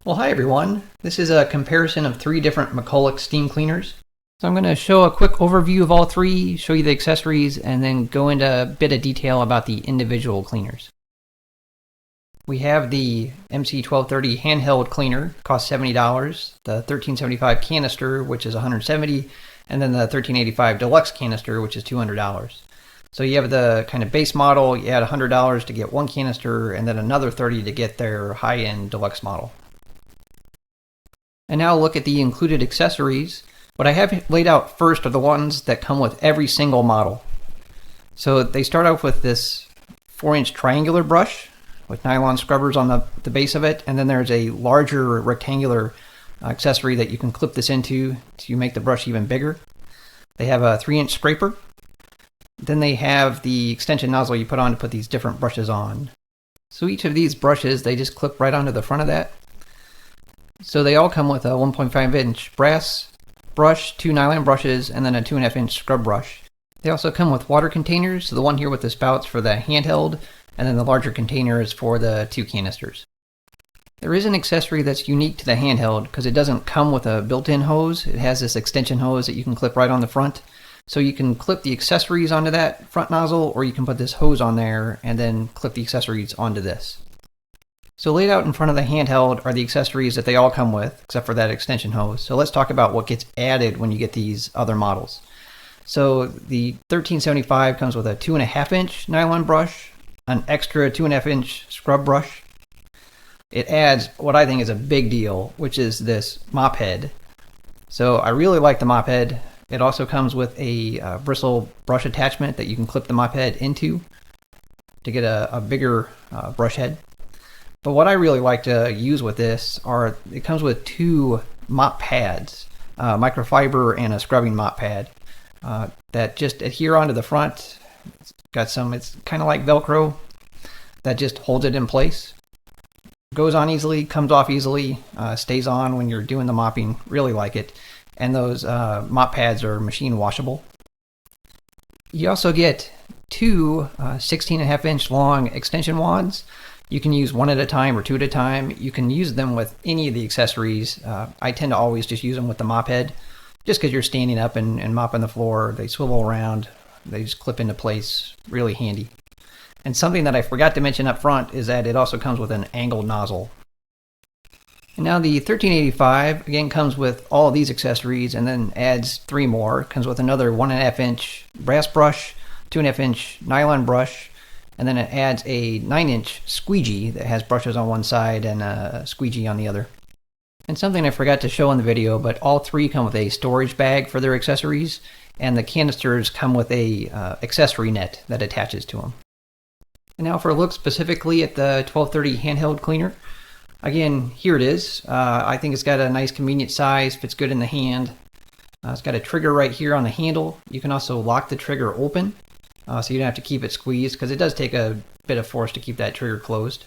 Well, hi everyone. This is a comparison of 3 different McCulloch steam cleaners. So I'm going to show a quick overview of all 3, show you the accessories, and then go into a bit of detail about the individual cleaners. We have the MC1230 Handheld cleaner, costs $70, the 1375 canister, which is $170, and then the 1385 deluxe canister, which is $200. So you have the kind of base model, you add $100 to get one canister, and then another $30 to get their high-end deluxe model. And now look at the included accessories. What I have laid out first are the ones that come with every single model. So they start off with this 4-inch triangular brush with nylon scrubbers on the base of it, and then there's a larger rectangular accessory that you can clip this into to make the brush even bigger. They have a 3-inch scraper. Then they have the extension nozzle you put on to put these different brushes on. So each of these brushes, they just clip right onto the front of that. So they all come with a 1.5-inch brass brush, 2 nylon brushes, and then a 2.5-inch scrub brush. They also come with water containers, so the one here with the spouts for the handheld, and then the larger container is for the 2 canisters. There is an accessory that's unique to the handheld because it doesn't come with a built-in hose. It has this extension hose that you can clip right on the front. So you can clip the accessories onto that front nozzle, or you can put this hose on there and then clip the accessories onto this. So laid out in front of the handheld are the accessories that they all come with, except for that extension hose. So let's talk about what gets added when you get these other models. So the 1375 comes with a 2.5-inch nylon brush, an extra 2.5-inch scrub brush. It adds what I think is a big deal, which is this mop head. So I really like the mop head. It also comes with a bristle brush attachment that you can clip the mop head into to get a bigger brush head. But what I really like to use with this are, it comes with 2 mop pads, microfiber and a scrubbing mop pad that just adhere onto the front. It's kind of like Velcro that just holds it in place. Goes on easily, comes off easily, stays on when you're doing the mopping. Really like it. And those mop pads are machine washable. You also get 2 16.5-inch long extension wads. You can use 1 at a time or 2 at a time. You can use them with any of the accessories. I tend to always just use them with the mop head, just because you're standing up and mopping the floor. They swivel around. They just clip into place. Really handy. And something that I forgot to mention up front is that it also comes with an angled nozzle. And now the 1385, again, comes with all of these accessories and then adds 3 more. It comes with another 1.5-inch brass brush, 2.5-inch nylon brush, and then it adds a 9-inch squeegee that has brushes on one side and a squeegee on the other. And something I forgot to show in the video, but all 3 come with a storage bag for their accessories, and the canisters come with a accessory net that attaches to them. And now for a look specifically at the 1230 handheld cleaner. Again, here it is. I think it's got a nice convenient size, fits good in the hand. It's got a trigger right here on the handle. You can also lock the trigger open. So you don't have to keep it squeezed, because it does take a bit of force to keep that trigger closed.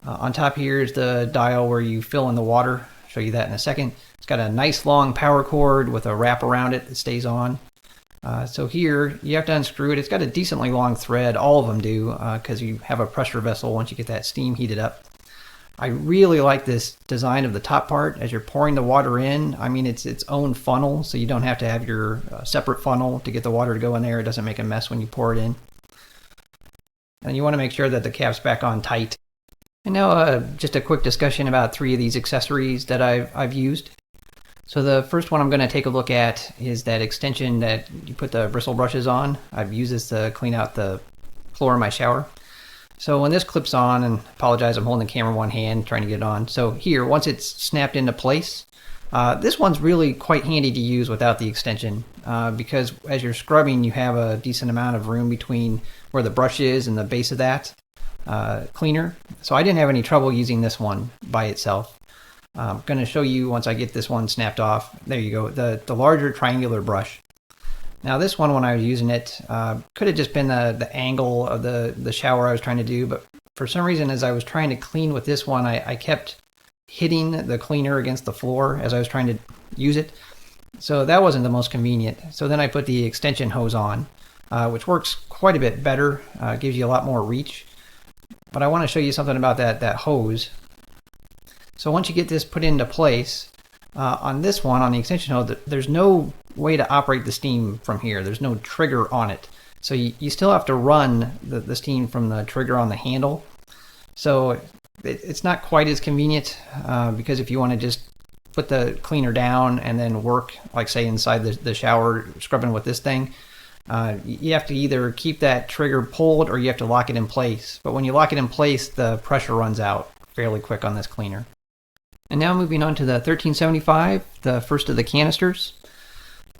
On top here is the dial where you fill in the water. I'll show you that in a second. It's got a nice long power cord with a wrap around it that stays on. So here you have to unscrew it. It's got a decently long thread. All of them do, because you have a pressure vessel once you get that steam heated up. I really like this design of the top part. As you're pouring the water in, I mean, it's its own funnel, so you don't have to have your separate funnel to get the water to go in there. It doesn't make a mess when you pour it in. And you want to make sure that the cap's back on tight. And now just a quick discussion about 3 of these accessories that I've used. So the first one I'm going to take a look at is that extension that you put the bristle brushes on. I've used this to clean out the floor in my shower. So when this clips on, and apologize, I'm holding the camera in one hand trying to get it on. So here, once it's snapped into place, this one's really quite handy to use without the extension, because as you're scrubbing, you have a decent amount of room between where the brush is and the base of that cleaner. So I didn't have any trouble using this one by itself. I'm going to show you once I get this one snapped off. There you go, the larger triangular brush. Now this one, when I was using it, could have just been the angle of the shower I was trying to do, but for some reason as I was trying to clean with this one, I kept hitting the cleaner against the floor as I was trying to use it. So that wasn't the most convenient. So then I put the extension hose on, which works quite a bit better, gives you a lot more reach. But I want to show you something about that hose. So once you get this put into place, on this one, on the extension hose, there's no way to operate the steam from here. There's no trigger on it. So you still have to run the steam from the trigger on the handle. So it's not quite as convenient because if you want to just put the cleaner down and then work, like say inside the shower scrubbing with this thing, you have to either keep that trigger pulled or you have to lock it in place. But when you lock it in place, the pressure runs out fairly quick on this cleaner. And now moving on to the 1375, the first of the canisters.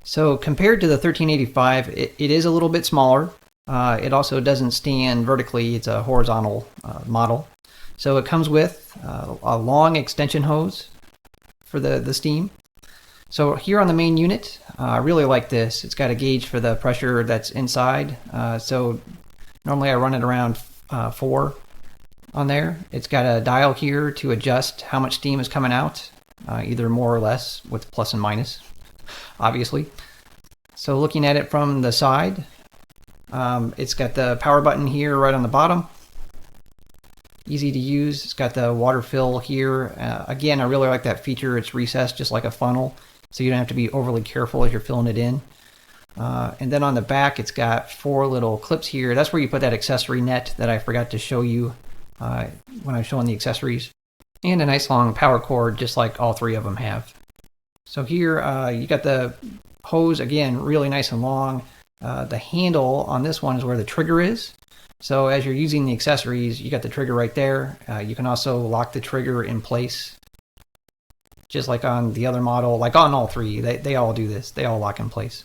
So compared to the 1385, it is a little bit smaller. It also doesn't stand vertically. It's a horizontal model. So it comes with a long extension hose for the steam. So here on the main unit, I really like this. It's got a gauge for the pressure that's inside. So normally I run it around 4 on there. It's got a dial here to adjust how much steam is coming out, either more or less with plus and minus, obviously. So looking at it from the side, it's got the power button here right on the bottom. Easy to use. It's got the water fill here. Again, I really like that feature. It's recessed just like a funnel, so you don't have to be overly careful as you're filling it in. And then on the back, it's got 4 little clips here. That's where you put that accessory net that I forgot to show you when I was showing the accessories. And a nice long power cord, just like all 3 of them have. So here, you got the hose, again, really nice and long. The handle on this one is where the trigger is. So as you're using the accessories, you got the trigger right there. You can also lock the trigger in place, just like on the other model, like on all 3. They all do this. They all lock in place.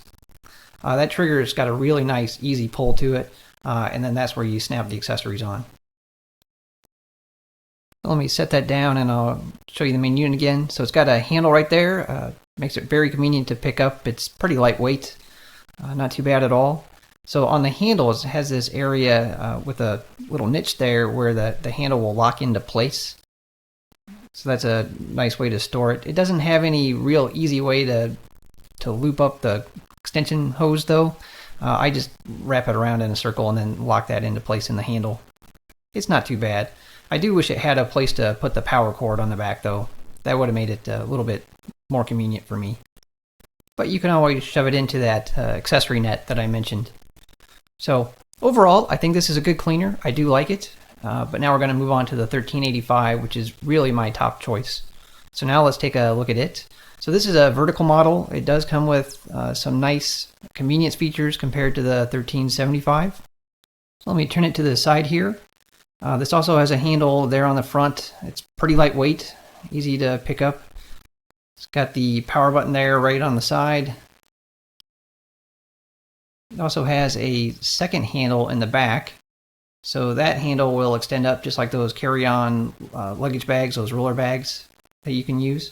That trigger's got a really nice, easy pull to it, and then that's where you snap the accessories on. So let me set that down and I'll show you the main unit again. So it's got a handle right there. Makes it very convenient to pick up. It's pretty lightweight, not too bad at all. So on the handle, it has this area with a little niche there where the handle will lock into place. So that's a nice way to store it. It doesn't have any real easy way to loop up the extension hose though. I just wrap it around in a circle and then lock that into place in the handle. It's not too bad. I do wish it had a place to put the power cord on the back though. That would have made it a little bit more convenient for me. But you can always shove it into that accessory net that I mentioned. So overall, I think this is a good cleaner. I do like it. But now we're going to move on to the 1385, which is really my top choice. So now let's take a look at it. So this is a vertical model. It does come with some nice convenience features compared to the 1375. So let me turn it to the side here. This also has a handle there on the front. It's pretty lightweight, easy to pick up. It's got the power button there right on the side. It also has a second handle in the back. So that handle will extend up just like those carry-on luggage bags, those roller bags that you can use.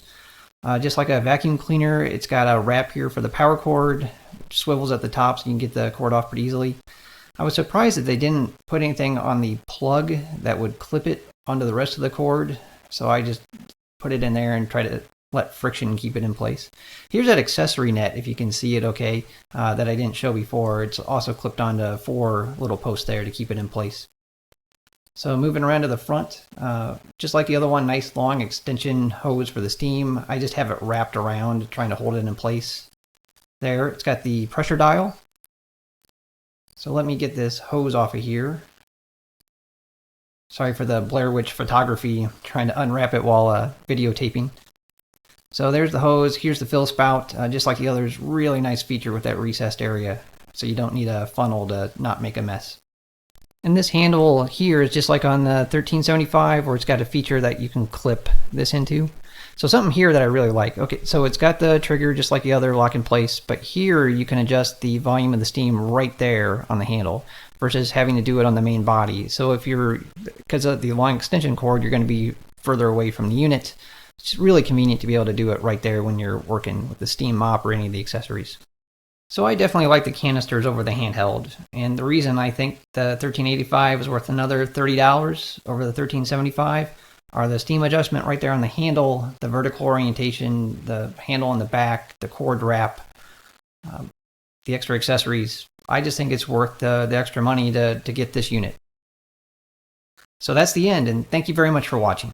Just like a vacuum cleaner, it's got a wrap here for the power cord, which swivels at the top so you can get the cord off pretty easily. I was surprised that they didn't put anything on the plug that would clip it onto the rest of the cord. So I just put it in there and try to let friction keep it in place. Here's that accessory net, if you can see it okay, that I didn't show before. It's also clipped onto 4 little posts there to keep it in place. So moving around to the front, just like the other one, nice long extension hose for the steam. I just have it wrapped around, trying to hold it in place. There, it's got the pressure dial. So let me get this hose off of here. Sorry for the Blair Witch photography, trying to unwrap it while videotaping. So there's the hose, here's the fill spout, just like the others, really nice feature with that recessed area, so you don't need a funnel to not make a mess. And this handle here is just like on the 1375, where it's got a feature that you can clip this into. So something here that I really like. Okay, so it's got the trigger just like the other, lock in place, but here you can adjust the volume of the steam right there on the handle versus having to do it on the main body. So if you're, because of the long extension cord, you're going to be further away from the unit. It's really convenient to be able to do it right there when you're working with the steam mop or any of the accessories. So I definitely like the canisters over the handheld, and the reason I think the 1385 is worth another $30 over the 1375 are the steam adjustment right there on the handle, the vertical orientation, the handle on the back, the cord wrap, the extra accessories. I just think it's worth the extra money to get this unit. So that's the end, and thank you very much for watching.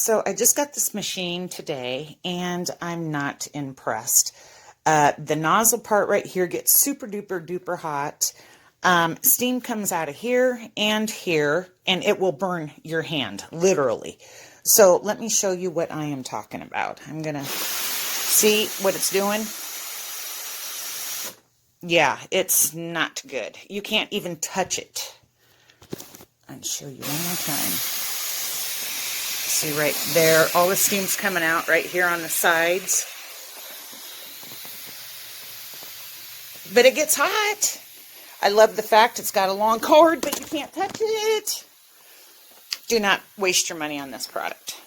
So I just got this machine today and I'm not impressed. The nozzle part right here gets super duper duper hot. Steam comes out of here, and it will burn your hand, literally. So let me show you what I am talking about. I'm going to see what it's doing. Yeah, it's not good. You can't even touch it. I'll show you one more time. See right there, all the steam's coming out right here on the sides. But it gets hot. I love the fact it's got a long cord, but you can't touch it. Do not waste your money on this product.